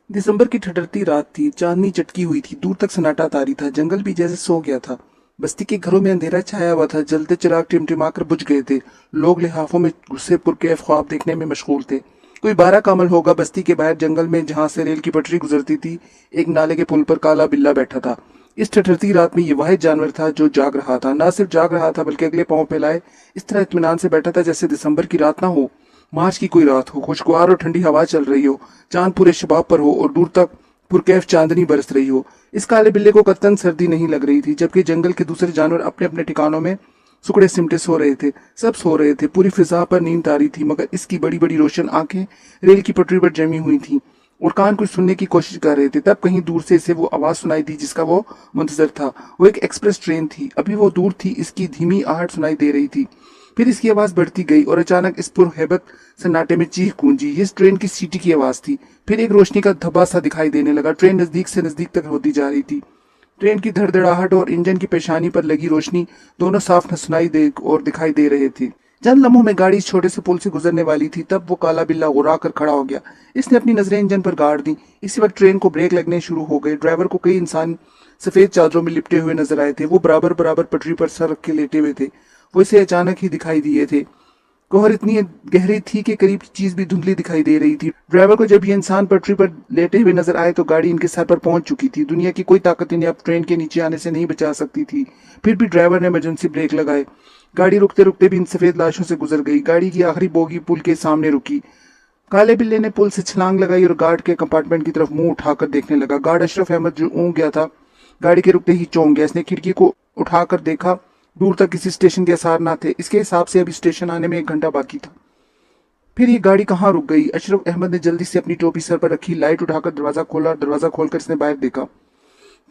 दिसंबर की ठठरती रात थी। चांदनी चटकी हुई थी। दूर तक सन्नाटा तारी था। जंगल भी जैसे सो गया था। बस्ती के घरों में अंधेरा छाया हुआ था। जलते चिराग टिमटिमाकर बुझ गए थे। लोग लिहाफों में गुस्से पुरकैफ ख्वाब देखने में मशगूल थे। कोई बारह का अमल होगा। बस्ती के बाहर जंगल में जहां से रेल की पटरी गुजरती थी, एक नाले के पुल पर काला बिल्ला बैठा था। इस ठठरती रात में ये वाहिद जानवर था जो जाग रहा था। ना सिर्फ जाग रहा था बल्कि अगले पांव फैलाए इस तरह इत्मीनान से बैठा था जैसे दिसंबर की रात ना हो, मार्च की कोई रात हो। खुशगवार और ठंडी हवा चल रही हो। चांद पूरे शबाब पर हो और दूर तक पुरकैफ चांदनी बरस रही हो। इस काले बिल्ले को कतन सर्दी नहीं लग रही थी, जबकि जंगल के दूसरे जानवर अपने अपने ठिकानों में सुकड़े सिमटे सो रहे थे। सब सो रहे थे। पूरी फिजा पर नींद तारी थी, मगर इसकी बड़ी बड़ी रोशन आंखें रेल की पटरी पर जमी हुई थी और कान कुछ सुनने की कोशिश कर रहे थे। तब कहीं दूर से इसे वो आवाज सुनाई दी जिसका वो मुंतजर था। वो एक एक्सप्रेस ट्रेन थी। अभी वो दूर थी। इसकी धीमी आहट सुनाई दे रही थी। फिर इसकी आवाज बढ़ती गई और अचानक इस पुरहैबत सन्नाटे में चीख गूंजी। ये ट्रेन की सीटी की आवाज थी। फिर एक रोशनी का धब्बा सा दिखाई देने लगा। ट्रेन नजदीक से नजदीक तक होती जा रही थी। ट्रेन की धड़धड़ाहट और इंजन की पेशानी पर लगी रोशनी दोनों साफ न सुनाई दे और दिखाई दे रहे थे। चंद लम्हों में गाड़ी इस छोटे से पुल से गुजरने वाली थी। तब वो काला बिल्ला गुर्रा कर खड़ा हो गया। इसने अपनी नजरें इंजन पर गाड़ दी। इसी वक्त ट्रेन को ब्रेक लगने शुरू हो गए। ड्राइवर को कई इंसान सफेद चादरों में लिपटे हुए नजर आए थे। वो बराबर बराबर पटरी पर सर रख के लेटे हुए थे। वो इसे अचानक ही दिखाई दिए थे। कोहर इतनी गहरी थी कि करीब की चीज भी धुंधली दिखाई दे रही थी। ड्राइवर को जब ये इंसान पटरी पर लेटे हुए नजर आए तो गाड़ी इनके सर पर पहुंच चुकी थी। दुनिया की कोई ताकत इन्हें अब ट्रेन के नीचे आने से नहीं बचा सकती थी। फिर भी ड्राइवर ने इमरजेंसी ब्रेक लगाए। गाड़ी रुकते रुकते भी इन सफेद लाशों से गुजर गई। गाड़ी की आखिरी बोगी पुल के सामने रुकी। काले बिल्ले ने पुल से छलांग लगाई और गार्ड के कंपार्टमेंट की तरफ मुंह उठाकर देखने लगा। गार्ड अशरफ अहमद जो ऊँग गया था, गाड़ी के रुकते ही चौंक गया। इसने खिड़की को उठाकर देखा। दूर तक किसी स्टेशन के आसार ना थे। इसके हिसाब से अभी स्टेशन आने में 1 घंटा बाकी था। फिर ये गाड़ी कहाँ रुक गई? अशरफ अहमद ने जल्दी से अपनी टोपी सर पर रखी, लाइट उठाकर दरवाजा खोला और दरवाजा खोलकर इसने बाहर देखा।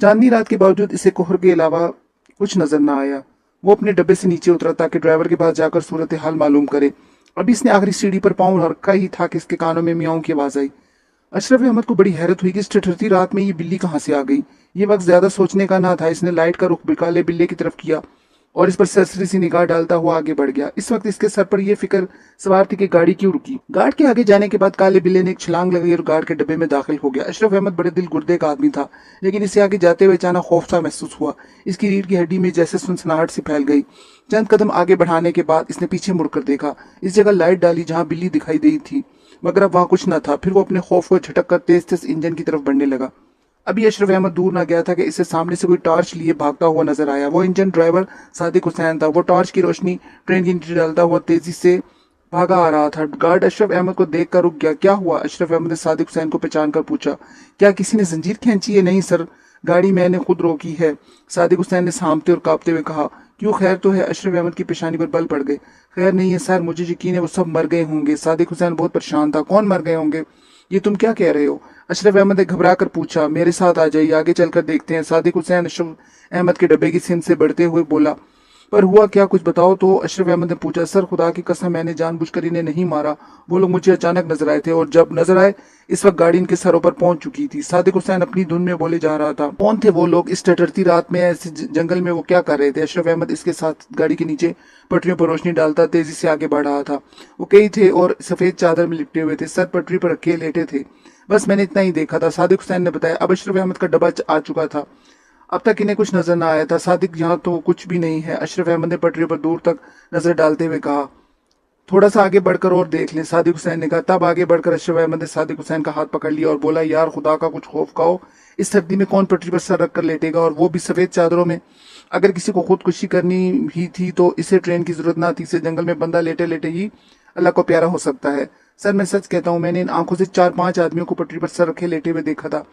चांदनी रात के बावजूद इसे कोहर के अलावा कुछ नजर न आया। वो अपने डब्बे से नीचे उतरा ताकि ड्राइवर के पास जाकर सूरत हाल मालूम करे। अभी इसने आखिरी सीढ़ी पर पांव रखा ही था कि इसके कानों में मियाओं की आवाज आई। अशरफ अहमद को बड़ी हैरत हुई कि इस ठठरती रात में ये बिल्ली कहाँ से आ गई। ये वक्त ज्यादा सोचने का ना था। इसने लाइट का रुख काले बिल्ले की तरफ किया और इस पर सरसरी सी निगाह डालता हुआ आगे बढ़ गया। इस वक्त इसके सर पर यह फिक्र सवार थी कि गाड़ी क्यों रुकी। गार्ड के आगे जाने के बाद काले बिल्ले ने एक छलांग लगाई और गार्ड के डब्बे में दाखिल हो गया। अशरफ अहमद बड़े दिल गुर्दे का आदमी था, लेकिन इसे आगे जाते हुए अचानक खौफ सा महसूस हुआ। इसकी रीढ़ की हड्डी में जैसे सुनसनाहट सी फैल गई। चंद कदम आगे बढ़ाने के बाद इसने पीछे मुड़कर देखा। इस जगह लाइट डाली जहां बिल्ली दिखाई दी थी, मगर अब वहां कुछ न था। फिर वो अपने खौफ को झटक कर तेज तेज इंजन की तरफ बढ़ने लगा। अभी अशरफ अहमद दूर ना गया था कि इसे सामने से कोई टॉर्च लिए भागता हुआ नजर आया। वो इंजन ड्राइवर सादिक हुसैन था। वो टॉर्च की रोशनी ट्रेन की नीचे डालता हुआ तेजी से भागा आ रहा था। गार्ड अशरफ अहमद को देख कर रुक गया। क्या हुआ? अशरफ अहमद ने सादिक हुसैन को पहचान कर पूछा। क्या किसी ने जंजीर खींची है? नहीं सर, गाड़ी मैंने खुद रोकी है, सादिक हुसैन ने सांपते और कांपते हुए कहा। क्यों, खैर तो है? अशरफ अहमद की पेशानी पर बल पड़ गए। खैर नहीं है सर, मुझे यकीन है वो सब मर गए होंगे। सादिक हुसैन बहुत परेशान था। कौन मर गए होंगे? ये तुम क्या कह रहे हो? अशरफ अहमद ने घबरा कर पूछा। मेरे साथ आ जाइए, आगे चलकर देखते हैं। सादिक हुसैन अशरफ अहमद के डब्बे की सिम से बढ़ते हुए बोला। पर हुआ क्या, कुछ बताओ तो? अशरफ अहमद ने पूछा। सर खुदा की कसम, मैंने जानबूझकर इन्हें नहीं मारा। वो लोग मुझे अचानक नजर आए थे और जब नजर आए इस वक्त गाड़ी इनके सरों पर पहुंच चुकी थी। सादिक हुसैन अपनी धुन में बोले जा रहा था। कौन थे वो लोग? इस टटरती रात में ऐसे जंगल में वो क्या कर रहे थे? अशरफ अहमद इसके साथ गाड़ी के नीचे पटरियों पर रोशनी डालता तेजी से आगे बढ़ रहा था। वो कई थे और सफेद चादर में लिपटे हुए थे, सर पटरी पर रखे लेटे थे। बस मैंने इतना ही देखा था, सादिक हुसैन ने बताया। अब अशरफ अहमद का डब्बा आ चुका था। अब तक इन्हें कुछ नजर न आया था। सादिक, यहाँ तो कुछ भी नहीं है, अशरफ अहमद ने पटरी पर दूर तक नजर डालते हुए कहा। थोड़ा सा आगे बढ़कर और देख लें, सादिक हुसैन ने कहा। तब आगे बढ़कर अशरफ अहमद ने सादिक हुसैन का हाथ पकड़ लिया और बोला, यार खुदा का कुछ खौफ खाओ। इस सर्दी में कौन पटरी पर सर रखकर लेटेगा, और वो भी सफेद चादरों में? अगर किसी को खुदकुशी करनी ही थी तो इसे ट्रेन की जरूरत ना थी। इसे जंगल में बंदा लेटे लेटे ही अल्लाह को प्यारा हो सकता है। सर मैं सच कहता हूँ, मैंने इन आंखों से 4-5 आदमियों को पटरी पर सर रखे लेटे हुए देखा था।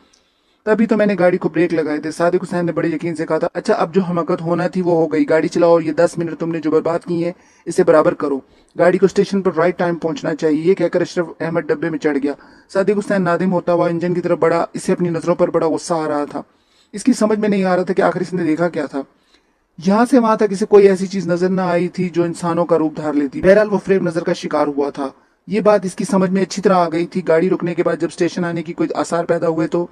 तभी तो मैंने गाड़ी को ब्रेक लगाए थे। सादिक हुसैन ने बड़े यकीन से कहा था। अच्छा, अब जो हमाकत होना थी वो हो गई। गाड़ी चलाओ और ये 10 मिनट तुमने जो बर्बाद की है इसे बराबर करो। गाड़ी को स्टेशन पर राइट टाइम पहुंचना चाहिए। ये कहकर अशरफ अहमद डब्बे में चढ़ गया। सादिक हुसैन नादिम होता हुआ इंजन की तरफ बढ़ा। इसे अपनी नजरों पर बड़ा गुस्सा आ रहा था। इसकी समझ में नहीं आ रहा था कि आखिर इसने देखा क्या था। यहाँ से वहां तक इसे कोई ऐसी चीज नजर न आई थी जो इंसानों का रूप धार लेती। बहरहाल वो फ्रेब नजर का शिकार हुआ था। ये बात इसकी समझ में अच्छी तरह आ गई थी। गाड़ी रुकने के बाद जब स्टेशन आने की कोई आसार पैदा हुए तो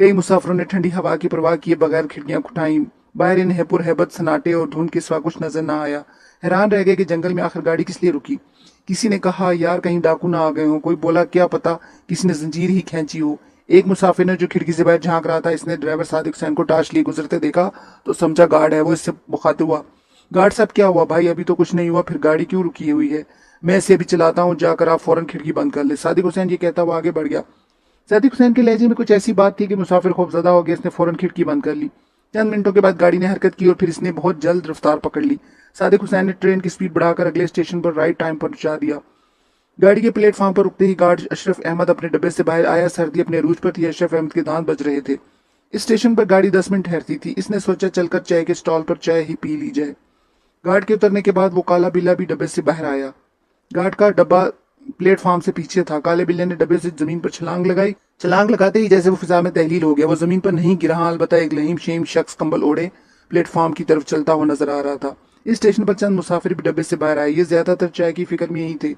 कई मुसाफिरों ने ठंडी हवा की परवाह किए बगैर खिड़कियां खुटाई। बाहर इन्हें पुरहैबत सन्नाटे और धुंध के सिवा कुछ नजर न आया। हैरान रह गए कि जंगल में आखिर गाड़ी किस लिए रुकी। किसी ने कहा, यार कहीं डाकू ना आ गए हो। कोई बोला, क्या पता किसी ने जंजीर ही खींची हो। एक मुसाफिर ने जो खिड़की से बाहर झांक रहा था, इसने ड्राइवर सादिक हुसैन को टार्च लिए गुजरते देखा तो समझा गार्ड है। वो इससे मुखातिब हुआ, गार्ड साहब क्या हुआ भाई, अभी तो कुछ नहीं हुआ, फिर गाड़ी क्यों रुकी हुई है? मैं इसे अभी चलाता हूँ, जाकर आप फौरन खिड़की बंद कर ले। सादिक हुसैन ये कहता हुआ आगे बढ़ गया। सादिक हुसैन के लहजे में कुछ ऐसी बात थी कि मुसाफिर खौफजदा हो गया। इसने फौरन खिड़की बंद कर ली। चंद मिनटों के बाद गाड़ी ने हरकत की और फिर इसने बहुत जल्द रफ्तार पकड़ ली। सादिक हुसैन ने ट्रेन की स्पीड बढ़ाकर अगले स्टेशन पर राइट टाइम पर पहुंचा दिया। गाड़ी के प्लेटफॉर्म पर रुकते ही गार्ड अशरफ अहमद अपने डब्बे से बाहर आया। सर्दी अपने अरूज पर थी। अशरफ अहमद के दांत बज रहे थे। इस स्टेशन पर गाड़ी 10 मिनट ठहरती थी। इसने सोचा चलकर चाय के स्टॉल पर चाय ही पी ली जाए। गार्ड के उतरने के बाद वो काला बिल्ला भी डब्बे से बाहर आया। गार्ड का डब्बा प्लेटफॉर्म से पीछे था। काले बिल्ले ने डब्बे से जमीन पर छलांग लगाई। छलांग लगाते ही जैसे वो फिजा में तहलील हो गया। वो जमीन पर नहीं गिरा, अलबत्ता एक लहीम शेम शख्स कंबल ओढ़े प्लेटफॉर्म की तरफ चलता हुआ नजर आ रहा था। इस स्टेशन पर चंद मुसाफिर भी डब्बे से बाहर आए। ये ज्यादातर चाय की फिक्र में यही थे।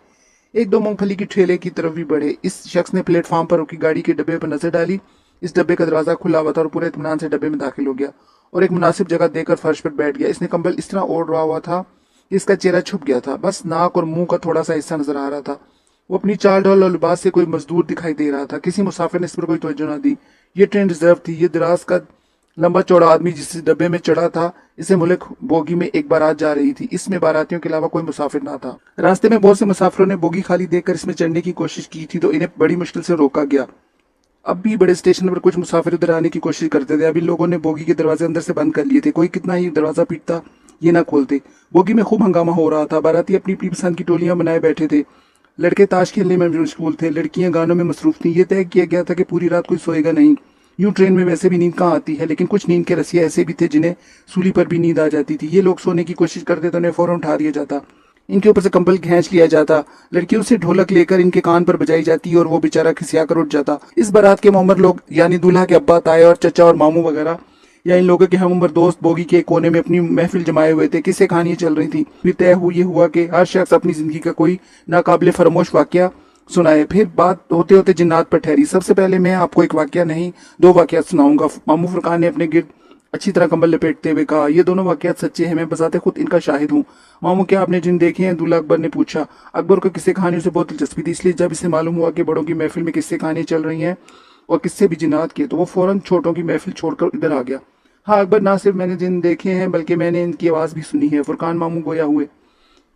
एक दो मूंगफली की ठेले की तरफ भी बढ़े। इस शख्स ने प्लेटफॉर्म पर रुकी गाड़ी के डब्बे पर नजर डाली। इस डब्बे का दरवाजा खुला हुआ था और पूरे इत्मीनान से डब्बे में दाखिल हो गया और एक मुनासिब जगह देकर फर्श पर बैठ गया। इसने कंबल इस तरह ओढ़ रहा हुआ था कि इसका चेहरा छुप गया था, बस नाक और मुंह का थोड़ा सा हिस्सा नजर आ रहा था। वो अपनी चाल ढाल और लिबास से कोई मजदूर दिखाई दे रहा था। किसी मुसाफिर ने इस पर कोई तवज्जो न दी। ये ट्रेन रिजर्व थी। ये दराज का लंबा चौड़ा आदमी जिस डब्बे में चढ़ा था, इसे मुल्क बोगी में एक बारात जा रही थी। इसमें बारातियों के अलावा कोई मुसाफिर ना था। रास्ते में बहुत से मुसाफिरों ने बोगी खाली देखकर इसमें चढ़ने की कोशिश की थी तो इन्हें बड़ी मुश्किल से रोका गया। अब भी बड़े स्टेशन पर कुछ मुसाफिर उधर आने की कोशिश करते थे। अभी लोगों ने बोगी के दरवाजे अंदर से बंद कर लिए थे। कोई कितना ही दरवाजा पीटता, ये ना खोलते। बोगी में खूब हंगामा हो रहा था। बाराती अपनी अपनी पसंद की टोलियां बनाए बैठे थे। लड़के ताश खेलने में मशगूल थे, लड़कियां गानों में मसरूफ थी। ये तय किया गया था कि पूरी रात कोई सोएगा नहीं। यूं ट्रेन में वैसे भी नींद कहाँ आती है, लेकिन कुछ नींद के रसिया ऐसे भी थे जिन्हें सूली पर भी नींद आ जाती थी। ये लोग सोने की कोशिश करते तो उन्हें फौरन उठा दिया जाता, इनके ऊपर से कंबल खींच लिया जाता, लड़कियों से ढोलक लेकर इनके कान पर बजाई जाती और वो बेचारा खिसिया कर उठ जाता। इस बारात के मोमर लोग यानी दूल्हा के अब्बा, ताए और चचा और मामू वगैरह या इन लोगों के हम उम्र दोस्त बोगी के कोने में अपनी महफिल जमाए हुए थे। किस्से कहानियां चल रही थी। फिर तय ये हुआ कि हर शख्स अपनी जिंदगी का कोई नाकाबिले फरमोश वाकया सुनाए। फिर बात होते होते जिन्नात पर ठहरी। सबसे पहले मैं आपको एक वाकया नहीं, दो वाकयात सुनाऊंगा। मामू फुरकान ने अपने गिर्द अच्छी तरह कंबल लपेटते हुए कहा, ये दोनों वाकयात सच्चे हैं, मैं बजाते खुद इनका शाहिद हूँ। मामू क्या आपने जिन देखे हैं? दूल्हा अकबर ने पूछा। अकबर को किस्से कहानियों से बहुत दिलचस्पी थी, इसलिए जब इसे मालूम हुआ कि बड़ों की महफिल में किस्से कहानियां चल रही हैं और किस्से भी जिन्नात के, तो वो फौरन छोटों की महफिल छोड़कर इधर आ गया। हाँ अकबर, ना सिर्फ मैंने जिन देखे हैं बल्कि मैंने इनकी आवाज भी सुनी है। फुरकान मामू गोया हुए।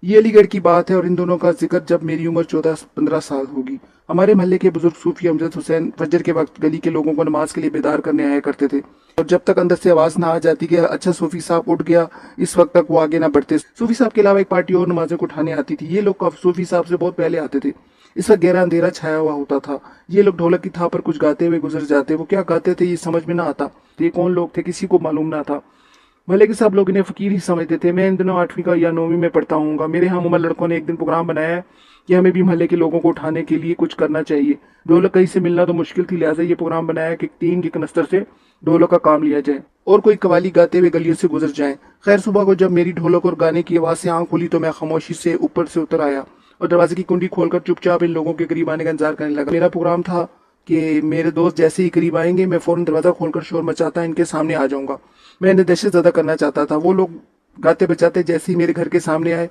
ये अलीगढ़ की बात है और इन दोनों का जिक्र जब मेरी उम्र 14-15 साल होगी। हमारे मोहल्ले के बुजुर्ग सूफी अमजद हुसैन फजर के वक्त गली के लोगों को नमाज के लिए बेदार करने आया करते थे और जब तक अंदर से आवाज ना आ जाती कि अच्छा सूफी साहब उठ गया, इस वक्त तक वो आगे ना बढ़ते। सूफी साहब के अलावा एक पार्टी और नमाजें को उठाने आती थी। ये लोग सूफी साहब से बहुत पहले आते थे। इस वक्त गहरा अंधेरा छाया हुआ होता था। ये लोग ढोलक की थाप पर कुछ गाते हुए गुजर जाते। वो क्या गाते थे ये समझ में ना आता। ये कौन लोग थे किसी को मालूम ना था। भले के सब लोग इन्हें फकीर ही समझते थे। मैं इन दिनों 8वीं का या 9वीं में पढ़ता हूँ। मेरे हम उम्र लड़कों ने एक दिन प्रोग्राम बनाया है कि हमें भी मोहल्ले के लोगों को उठाने के लिए कुछ करना चाहिए। ढोलक कहीं से मिलना तो मुश्किल थी, लिहाजा ये प्रोग्राम बनाया कि 3 के कनस्तर से ढोलक का काम लिया जाए और कोई कवाली गाते हुए गलियों से गुजर जाए। खैर सुबह को जब मेरी ढोलक और गाने की आवाज से आंख खुली तो मैं खामोशी से ऊपर से उतर आया और दरवाजे की कुंडी खोलकर चुपचाप इन लोगों के करीब आने का इंतजार करने लगा। मेरा प्रोग्राम था कि मेरे दोस्त जैसे ही करीब आएंगे मैं फौरन दरवाजा खोलकर शोर मचाता इनके सामने आ जाऊंगा। मैं इन्हें दहशत ज्यादा करना चाहता था। वो लोग गाते बजाते जैसे ही मेरे घर के सामने आए,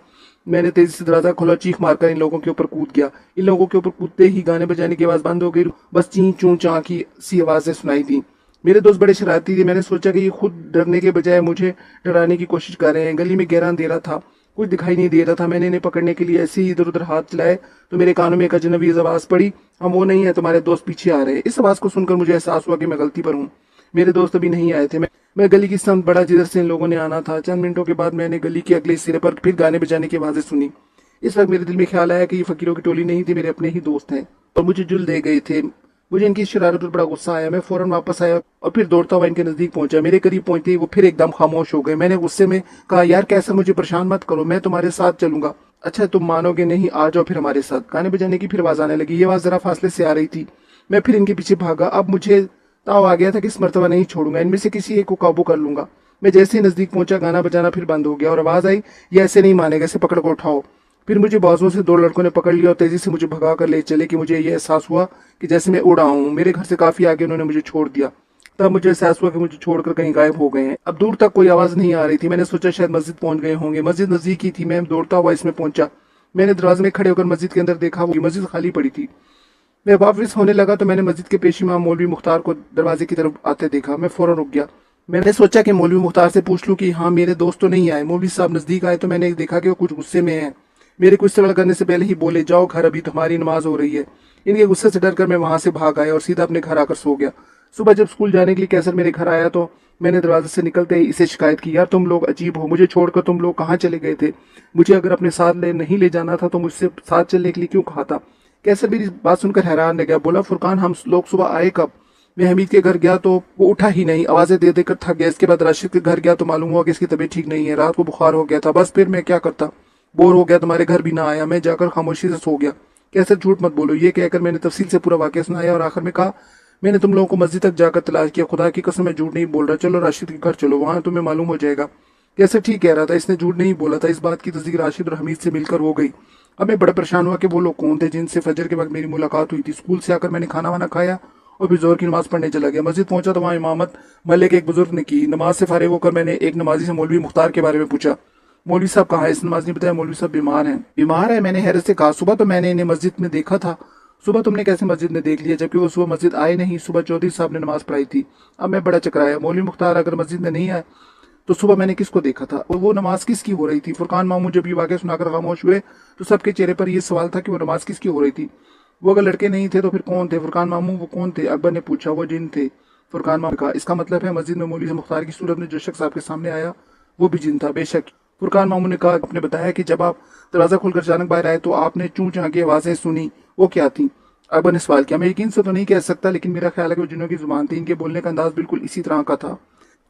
मैंने तेजी से दरवाजा खोला, चीख मारकर इन लोगों के ऊपर कूद गया। इन लोगों के ऊपर कूदते ही गाने बजाने की आवाज बंद हो गई। बस ची चू चा की सी आवाजें सुनाई दी। मेरे दोस्त बड़े शरारती थे। मैंने सोचा कि ये खुद डरने के बजाय मुझे डराने की कोशिश कर रहे हैं। गली में गहरा अंधेरा था, कुछ दिखाई नहीं दे रहा था। मैंने इन्हें पकड़ने के लिए ऐसे ही इधर उधर हाथ चलाए तो मेरे कानों में एक अजनबी आवाज पड़ी, हम वो नहीं है, तुम्हारे दोस्त पीछे आ रहे हैं। इस आवाज को सुनकर मुझे एहसास हुआ कि मैं गलती पर हूँ। मेरे दोस्त अभी नहीं आए थे। मैं गली की समत बढ़ा जिधर से इन लोगों ने आना था। चंद मिनटों के बाद मैंने गली के अगले सिरे पर फिर गाने बजाने की आवाजें सुनी। इस वक्त मेरे दिल में ख्याल आया कि ये फकीरों की टोली नहीं थी, मेरे अपने ही दोस्त हैं और मुझे जुल दे गए थे। मुझे इनकी शरारत पर बड़ा गुस्सा आया। मैं फौरन वापस आया और फिर दौड़ता हुआ इनके नजदीक पहुंचा। मेरे करीब पहुंचते ही वो फिर एकदम खामोश हो गए। मैंने गुस्से में कहा, यार कैसा, मुझे परेशान मत करो, मैं तुम्हारे साथ चलूंगा। अच्छा तुम मानोगे नहीं, आ जाओ फिर हमारे साथ। गाने बजाने की फिर आवाज आने लगी। ये आवाज जरा फासले से आ रही थी। मैं फिर इनके पीछे भागा। अब मुझे ताव आ गया था कि इस मर्तबा नहीं छोड़ूंगा, इनमें से किसी एक को काबू कर लूंगा। मैं जैसे ही नजदीक पहुंचा गाना बजाना फिर बंद हो गया और आवाज आई, ये ऐसे नहीं मानेगा, इसे पकड़ कर उठाओ। फिर मुझे बाजुओं से 2 लड़कों ने पकड़ लिया और तेजी से मुझे भगा कर ले चले कि मुझे यह एहसास हुआ कि जैसे मैं उड़ा हूँ। मेरे घर से काफी आगे उन्होंने मुझे छोड़ दिया। तब मुझे एहसास हुआ कि मुझे छोड़कर कहीं गायब हो गए हैं। अब दूर तक कोई आवाज नहीं आ रही थी। मैंने सोचा शायद मस्जिद पहुंच गए होंगे। मस्जिद नजदीक ही थी। मैं दौड़ता हुआ इसमें पहुंचा। मैंने दरवाजे में खड़े होकर मस्जिद के अंदर देखा, वो मस्जिद खाली पड़ी थी। मैं वापस होने लगा तो मैंने मस्जिद के पेश इमाम मौलवी मुख्तार को दरवाजे की तरफ आते देखा। मैं फौरन रुक गया। मैंने सोचा कि मौलवी मुख्तार से पूछ लूं कि हाँ मेरे दोस्त तो नहीं आए। मौलवी साहब नजदीक आए तो मैंने देखा कि वो कुछ गुस्से में हैं। मेरे कुछ सवाल करने से पहले ही बोले, जाओ घर, अभी तुम्हारी नमाज हो रही है। इनके गुस्से से डरकर मैं वहां से भाग आया और सीधा अपने घर आकर सो गया। सुबह जब स्कूल जाने के लिए कैसर मेरे घर आया तो मैंने दरवाजे से निकलते ही इसे शिकायत की, यार तुम लोग अजीब हो, मुझे छोड़कर तुम लोग कहाँ चले गए थे? मुझे अगर अपने साथ नहीं ले जाना था तो मुझसे साथ चलने के लिए क्यों कहा था? कैसर मेरी बात सुनकर हैरान रह गया। बोला, फुरकान हम लोग सुबह आए कब? मैं हमीद के घर गया तो वो उठा ही नहीं, आवाजें दे देकर थक गया। इसके बाद राशिद के घर गया तो मालूम हुआ कि इसकी तबीयत ठीक नहीं है, रात को बुखार हो गया था। बस फिर मैं क्या करता, बोर हो गया, तुम्हारे घर भी ना आया, मैं जाकर खामोशी से सो गया। कैसर झूठ मत बोलो। ये कहकर मैंने तफसील से पूरा वाकया सुनाया और आखिर में कहा, मैंने तुम लोगों को मस्जिद तक जाकर तलाश किया, खुदा की कसम मैं झूठ नहीं बोल रहा, चलो राशिद के घर चलो, वहां तुम्हें मालूम हो जाएगा। कैसर ठीक कह रहा था, इसने झूठ नहीं बोला था। इस बात की तस्दीक राशिद और हमीद से मिलकर हो गई। अब मैं बड़ा परेशान हुआ कि वो लोग कौन थे जिनसे फजर के वक्त मेरी मुलाकात हुई थी। स्कूल से आकर मैंने खाना वाना खाया और फिर जोर की नमाज पढ़ने चला गया। मस्जिद पहुंचा तो वहां इमामत महल्ले के एक बुजुर्ग ने की। नमाज से फारिग होकर मैंने एक नमाजी से मौलवी मुख्तार के बारे में पूछा। मौलवी साहब कहाँ है? इस नमाज ने बताया, मौलवी साहब बीमार हैं। बीमार है? मैंने हैरत से कहा, सुबह तो मैंने इन्हें मस्जिद में देखा था। सुबह तुमने कैसे मस्जिद में देख लिया, जबकि वो सुबह मस्जिद आए नहीं? सुबह चौधरी साहब ने नमाज पढ़ाई थी। अब मैं बड़ा चकराया। मौलवी मुख्तार अगर मस्जिद में नहीं आए तो सुबह मैंने किसको देखा था और वो नमाज किसकी हो रही थी? फुरकान मामू जब ये वाकया सुनाकर खामोश हुए तो सबके चेहरे पर यह सवाल था कि वो नमाज किसकी हो रही थी। वो अगर लड़के नहीं थे तो फिर कौन थे? फुरकान मामू वो कौन थे? अकबर ने पूछा। वो जिन थे। फुरकान मामू ने कहा, इसका मतलब है मस्जिद में मौलवी मुख्तार की सूरत में जो शख्स आपके सामने आया वो भी जिन था? बेशक। फुरकान मामू ने कहा, आपने बताया कि जब आप दरवाजा खोलकर अचानक बाहर आए तो आपने चूं चां की आवाजें सुनी, वो क्या थी? अकबर ने सवाल किया। मैं यकीन से तो नहीं कह सकता, लेकिन मेरा ख्याल है कि वो जिन्हों की जुबान थी, इनके बोलने का अंदाज बिल्कुल इसी तरह का था।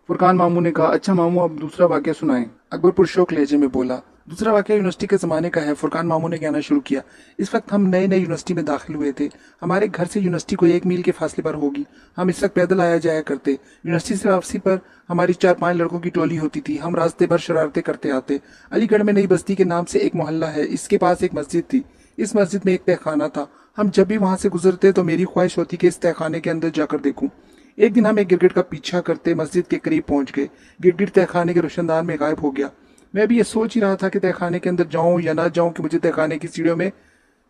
फुरकान मामू ने कहा, अच्छा मामू अब दूसरा वाक्य सुनाएं। अकबर पुरशौक लहजे में बोला, दूसरा वाक्य यूनिवर्सिटी के ज़माने का है। फुरकान मामू ने कहना शुरू किया। इस वक्त हम नए नए यूनिवर्सिटी में दाखिल हुए थे। हमारे घर से यूनिवर्सिटी को 1 मील के फासले पर होगी। हम इस वक्त पैदल आया जाया करते। यूनिवर्सिटी से वापसी पर हमारी 4-5 लड़कों की टोली होती थी। हम रास्ते भर शरारतें करते आते। अलीगढ़ में नई बस्ती के नाम से एक मोहल्ला है, इसके पास एक मस्जिद थी। इस मस्जिद में एक तहखाना था। हम जब भी वहां से गुजरते तो मेरी ख्वाहिश होती कि इस तहखाने के अंदर जाकर देखूं। एक दिन हम एक गिरगिट का पीछा करते मस्जिद के करीब पहुंच गए। गिरगिट तहखाने के रोशनदान में गायब हो गया। मैं भी ये सोच ही रहा था कि तहखाने के अंदर जाऊं या ना जाऊं कि मुझे तहखाने की सीढ़ियों में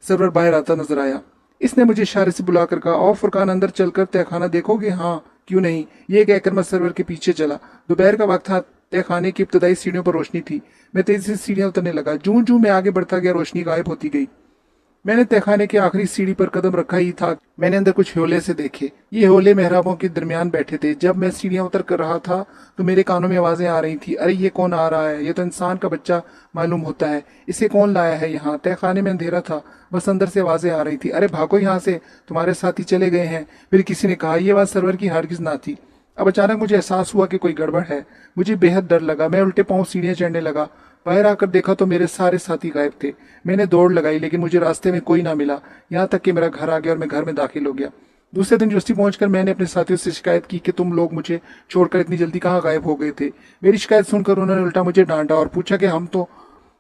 सरवर बाहर आता नजर आया। इसने मुझे इशारे से बुलाकर कहा, और फुरकान अंदर चलकर तहखाना देखोगे? हाँ, क्यों नहीं। ये कहकर मैं सरवर के पीछे चला। दोपहर का वक्त था। तहखाने की इब्तदाई सीढ़ियों पर रोशनी थी। मैं तेजी से सीढ़ियां उतरने लगा। जूं जूं मैं आगे बढ़ता गया, रोशनी गायब होती गई। मैंने तहखाने की आखिरी सीढ़ी पर कदम रखा ही था, मैंने अंदर कुछ होले से देखे। ये होले मेहराबों के दरमियान बैठे थे। जब मैं सीढ़ियां उतर कर रहा था तो मेरे कानों में आवाजें आ रही थी, अरे ये कौन आ रहा है? ये तो इंसान का बच्चा मालूम होता है। इसे कौन लाया है यहाँ? तहखाने में अंधेरा था, बस अंदर से आवाजें आ रही थी, अरे भागो यहाँ से, तुम्हारे साथी चले गए हैं। फिर किसी ने कहा। ये बात सरवर की हरगिज ना थी। अब अचानक मुझे एहसास हुआ कि कोई गड़बड़ है। मुझे बेहद डर लगा। मैं उल्टे पांव सीढ़ियां चढ़ने लगा। बाहर आकर देखा तो मेरे सारे साथी गायब थे। मैंने दौड़ लगाई, लेकिन मुझे रास्ते में कोई ना मिला। यहाँ तक कि मेरा घर आ गया और मैं घर में दाखिल हो गया। दूसरे दिन यूनिवर्सिटी पहुंचकर मैंने अपने साथियों से शिकायत की कि तुम लोग मुझे छोड़कर इतनी जल्दी कहाँ गायब हो गए थे। मेरी शिकायत सुनकर उन्होंने उल्टा मुझे डांटा और पूछा कि हम तो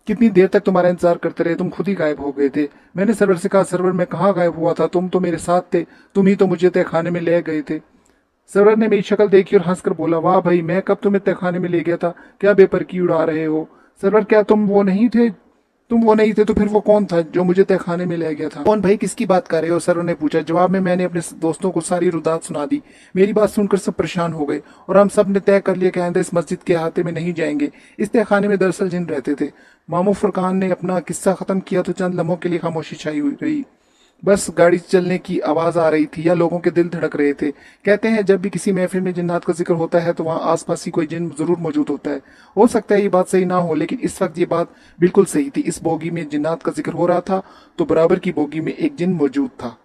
कितनी देर तक तुम्हारा इंतजार करते रहे, तुम खुद ही गायब हो गए थे। मैंने सरवर से कहा, सरवर मैं कहाँ गायब हुआ था? तुम तो मेरे साथ थे, तुम ही तो मुझे तहखाने में ले गए थे। सरवर ने मेरी शक्ल देखी और हंसकर बोला, वाह भाई, मैं कब तुम्हें तहखाने में ले गया था? क्या बेपरकी उड़ा रहे हो? सरवर, क्या तुम वो नहीं थे? तुम वो नहीं थे तो फिर वो कौन था जो मुझे तहखाने में ले गया था? कौन भाई, किसकी बात कर रहे हो? सरवर ने पूछा। जवाब में मैंने अपने दोस्तों को सारी रुदात सुना दी। मेरी बात सुनकर सब परेशान हो गए और हम सब ने तय कर लिया कि आइंदा इस मस्जिद के अहाते में नहीं जाएंगे। इस तहखाने में दरअसल जिन रहते थे। मामू फुरकान ने अपना किस्सा खत्म किया तो चंद लम्हों के लिए खामोशी छाई हुई रही। बस गाड़ी चलने की आवाज आ रही थी या लोगों के दिल धड़क रहे थे। कहते हैं जब भी किसी महफिल में जिन्नात का जिक्र होता है तो वहाँ आसपास ही कोई जिन जरूर मौजूद होता है। हो सकता है ये बात सही ना हो, लेकिन इस वक्त ये बात बिल्कुल सही थी। इस बोगी में जिन्नात का जिक्र हो रहा था तो बराबर की बोगी में एक जिन मौजूद था।